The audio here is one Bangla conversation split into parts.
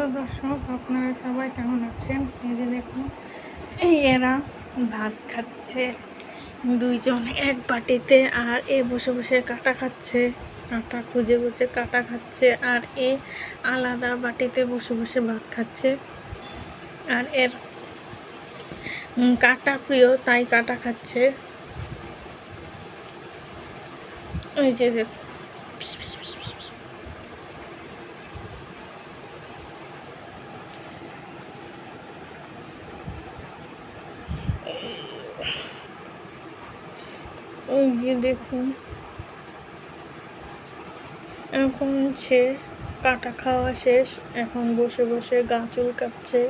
হ্যালো দর্শক, আপনারা সবাই কেমন আছেন? এই যে দেখুন, এরা ভাত খাচ্ছে দুইজন এক বাটিতে, আর এ বসে বসে কাটা খাচ্ছে, কাটা খুঁজে খুঁজে কাটা খাচ্ছে, আর এ আলাদা বাটিতে বসে বসে ভাত খাচ্ছে। আর এর কাটা প্রিয়, তাই কাটা খাচ্ছে। ওই যে ওই যে দেখুন, এখন সে কাটা খাওয়া শেষ, এখন বসে বসে গা চুলকাচ্ছে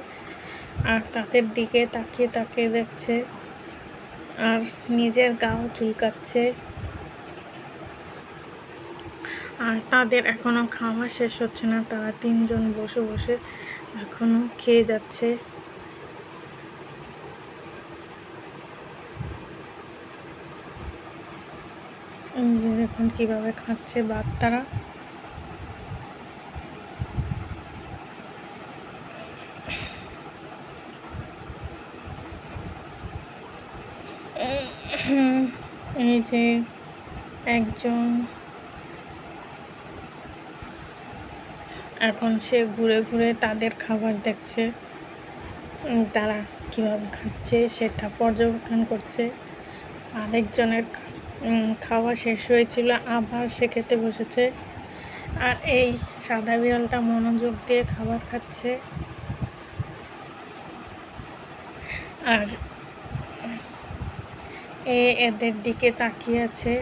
আর তাদের দিকে তাকিয়ে তাকিয়ে দেখছে আর নিজের গাও চুলকাচ্ছে। আর তাদের এখনো খাওয়া শেষ হচ্ছে না, তারা তিনজন বসে বসে এখনো খেয়ে যাচ্ছে। দেখুন কিভাবে খাচ্ছে ভাত তারা। এই যে একজন, এখন সে ঘুরে ঘুরে তাদের খাবার দেখছে, তারা কিভাবে খাচ্ছে সেটা পর্যবেক্ষণ করছে। আরেকজনের খাওয়া শেষ হয়েছিল, আবার সে খেতে বসেছে। আর এই সাদা বিড়ালটা মনোযোগ দিয়ে খাবার খাচ্ছে। আর এদের দিকে তাকিয়ে আছে।